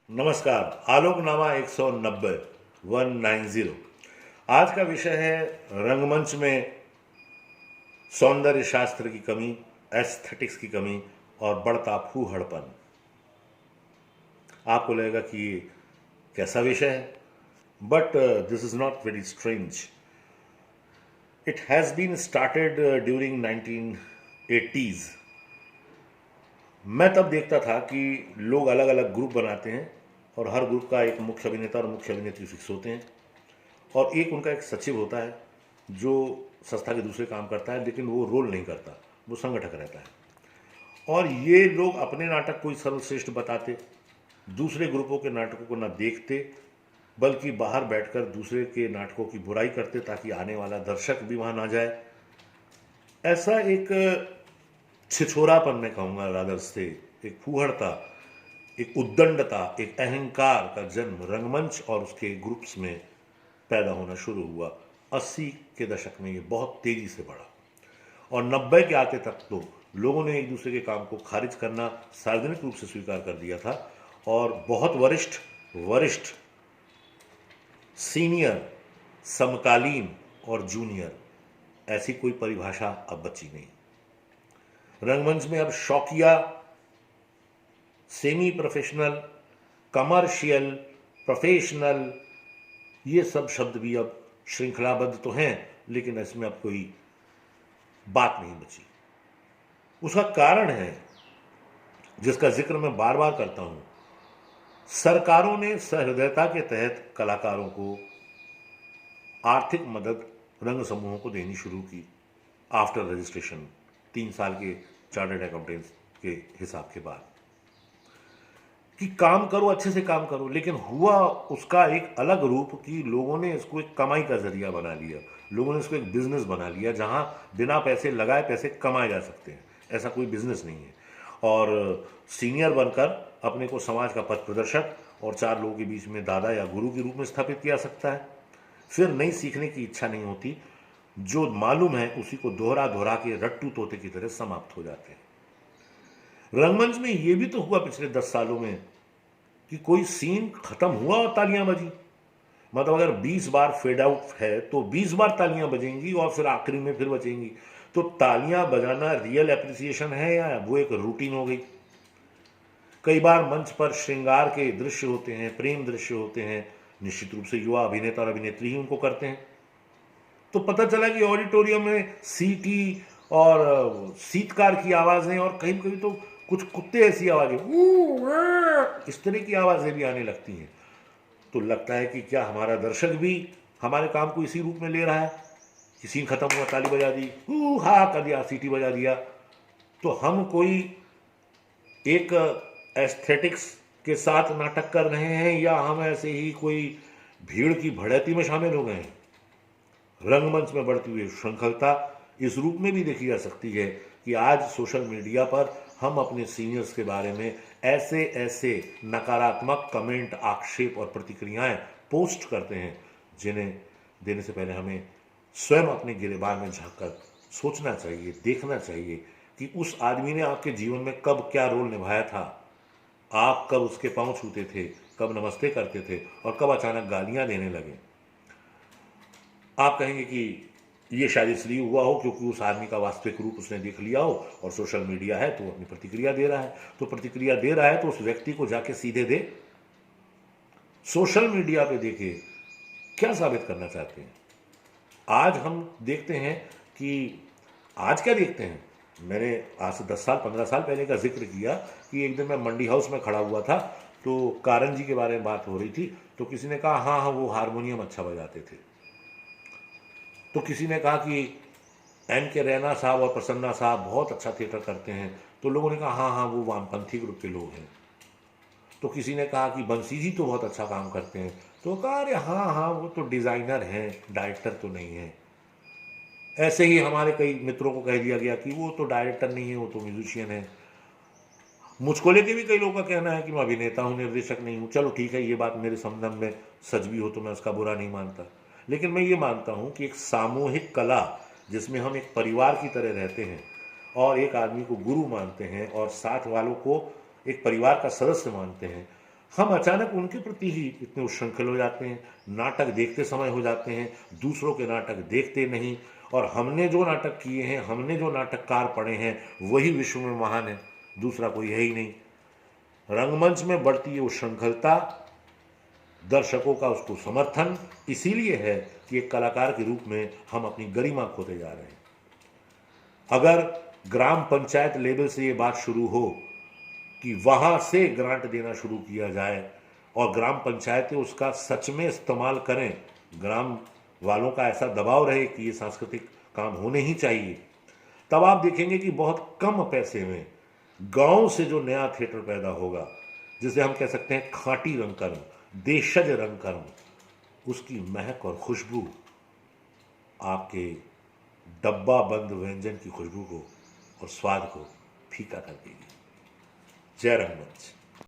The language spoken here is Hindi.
नमस्कार। आलोकनामा 190 190। आज का विषय है रंगमंच में सौंदर्य शास्त्र की कमी, एस्थेटिक्स की कमी और बढ़ता फूहड़पन। आपको लगेगा कि ये कैसा विषय है, but this is not very strange. It has been started during 1980s। मैं तब देखता था कि लोग अलग अलग ग्रुप बनाते हैं और हर ग्रुप का एक मुख्य अभिनेता और मुख्य अभिनेत्री फिक्स होते हैं, और एक उनका एक सचिव होता है जो संस्था के दूसरे काम करता है, लेकिन वो रोल नहीं करता, वो संगठक रहता है। और ये लोग अपने नाटक को ही सर्वश्रेष्ठ बताते, दूसरे ग्रुपों के नाटकों को ना देखते, बल्कि बाहर बैठकर दूसरे के नाटकों की बुराई करते ताकि आने वाला दर्शक भी वहां ना जाए। ऐसा एक छिछोरापन, मैं कहूँगा रादर से, एक फूहड़ता, एक उद्दंडता, एक अहंकार का जन्म रंगमंच और उसके ग्रुप्स में पैदा होना शुरू हुआ। 80 के दशक में ये बहुत तेजी से बढ़ा और 90 के आते तक तो लोगों ने एक दूसरे के काम को खारिज करना सार्वजनिक रूप से स्वीकार कर दिया था, और बहुत वरिष्ठ वरिष्ठ सीनियर, समकालीन और जूनियर, ऐसी कोई परिभाषा अब बची नहीं। रंगमंच में अब शौकिया, सेमी प्रोफेशनल, कमर्शियल, प्रोफेशनल, ये सब शब्द भी अब श्रृंखलाबद्ध तो हैं, लेकिन इसमें अब कोई बात नहीं बची। उसका कारण है, जिसका जिक्र मैं बार बार करता हूं, सरकारों ने सहृदयता के तहत कलाकारों को आर्थिक मदद रंग समूहों को देनी शुरू की आफ्टर रजिस्ट्रेशन, 3 साल के चार्टर्ड अकाउंटेंट्स के हिसाब के बाद, कि काम करो, अच्छे से काम करो। लेकिन हुआ उसका एक अलग रूप कि लोगों ने इसको एक कमाई का जरिया बना लिया, लोगों ने इसको एक बिजनेस बना लिया, जहां बिना पैसे लगाए पैसे कमाए जा सकते हैं। ऐसा कोई बिजनेस नहीं है। और सीनियर बनकर अपने को समाज का पथ प्रदर्शक और 4 लोगों के बीच में दादा या गुरु के रूप में स्थापित किया सकता है। फिर नई सीखने की इच्छा नहीं होती, जो मालूम है उसी को दोहरा दोहरा के रट्टू तोते की तरह समाप्त हो जाते हैं। रंगमंच में यह भी तो हुआ पिछले 10 सालों में कि कोई सीन खत्म हुआ और तालियां बजी। मतलब अगर 20 बार फेड आउट है तो 20 बार तालियां बजेंगी और फिर आखिरी में फिर बजेंगी। तो तालियां बजाना रियल एप्रिसिएशन है या वो एक रूटीन हो गई? कई बार मंच पर श्रृंगार के दृश्य होते हैं, प्रेम दृश्य होते हैं, निश्चित रूप से युवा अभिनेता और अभिनेत्री ही उनको करते हैं। तो पता चला कि ऑडिटोरियम में सीटी और सीतकार की आवाजें, और कहीं कहीं तो कुछ कुत्ते ऐसी आवाजें, इस तरह की आवाजें भी आने लगती हैं। तो लगता है कि क्या हमारा दर्शक भी हमारे काम को इसी रूप में ले रहा है कि सीन खत्म हुआ, ताली बजा दी, हा कर दिया, सीटी बजा दिया, तो हम कोई एक एस्थेटिक्स के साथ नाटक कर रहे हैं या हम ऐसे ही कोई भीड़ की भड़ैती में शामिल हो गए हैं? रंगमंच में बढ़ती हुई श्रृंखलता इस रूप में भी देखी जा सकती है कि आज सोशल मीडिया पर हम अपने सीनियर्स के बारे में ऐसे ऐसे नकारात्मक कमेंट, आक्षेप और प्रतिक्रियाएं पोस्ट करते हैं, जिन्हें देने से पहले हमें स्वयं अपने गिरेबान में झांककर सोचना चाहिए, देखना चाहिए कि उस आदमी ने आपके जीवन में कब क्या रोल निभाया था। आप कब उसके पांव छूते थे, कब नमस्ते करते थे, और कब अचानक गालियां देने लगे। आप कहेंगे कि ये शायद इसलिए हुआ हो क्योंकि उस आदमी का वास्तविक रूप उसने देख लिया हो, और सोशल मीडिया है तो वो अपनी प्रतिक्रिया दे रहा है। तो प्रतिक्रिया दे रहा है तो उस व्यक्ति को जाके सीधे दे, सोशल मीडिया पे देखे क्या साबित करना चाहते हैं। आज हम देखते हैं कि आज क्या देखते हैं, मैंने आज से 10 साल 15 साल पहले का जिक्र किया कि एक दिन मैं मंडी हाउस में खड़ा हुआ था, तो कारण जी के बारे में बात हो रही थी, तो किसी ने कहा हाँ हाँ वो हारमोनियम अच्छा बजाते थे। तो किसी ने कहा कि एन के रैना साहब और प्रसन्ना साहब बहुत अच्छा थिएटर करते हैं, तो लोगों ने कहा हाँ हाँ वो वामपंथी ग्रुप के लोग हैं। तो किसी ने कहा कि बंसी जी तो बहुत अच्छा काम करते हैं, तो कहा अरे हाँ हाँ वो तो डिज़ाइनर हैं, डायरेक्टर तो नहीं है। ऐसे ही हमारे कई मित्रों को कह दिया गया कि वो तो डायरेक्टर नहीं है, वो तो म्यूजिशियन है। मुझको लेके भी कई लोगों का कहना है कि मैं अभिनेता हूँ, निर्देशक नहीं हूँ। चलो ठीक है, ये बात मेरे संबंध में सच भी हो तो मैं उसका बुरा नहीं मानता, लेकिन मैं ये मानता हूँ कि एक सामूहिक कला जिसमें हम एक परिवार की तरह रहते हैं और एक आदमी को गुरु मानते हैं और साथ वालों को एक परिवार का सदस्य मानते हैं, हम अचानक उनके प्रति ही इतने उच्छृंखल हो जाते हैं, नाटक देखते समय हो जाते हैं, दूसरों के नाटक देखते नहीं, और हमने जो नाटक किए हैं, हमने जो नाटककार पढ़े हैं, वही विश्व में महान है, दूसरा कोई है ही नहीं। रंगमंच में बढ़ती ये उच्छृंखलता, दर्शकों का उसको समर्थन इसीलिए है कि एक कलाकार के रूप में हम अपनी गरिमा खोते जा रहे हैं। अगर ग्राम पंचायत लेवल से ये बात शुरू हो कि वहां से ग्रांट देना शुरू किया जाए और ग्राम पंचायतें उसका सच में इस्तेमाल करें, ग्राम वालों का ऐसा दबाव रहे कि ये सांस्कृतिक काम होने ही चाहिए, तब आप देखेंगे कि बहुत कम पैसे में गांव से जो नया थिएटर पैदा होगा, जिसे हम कह सकते हैं खांटी रंगकर्म, देशज रंगकर्म, उसकी महक और खुशबू आपके डब्बा बंद व्यंजन की खुशबू को और स्वाद को फीका कर देगी। जय रंगमंच।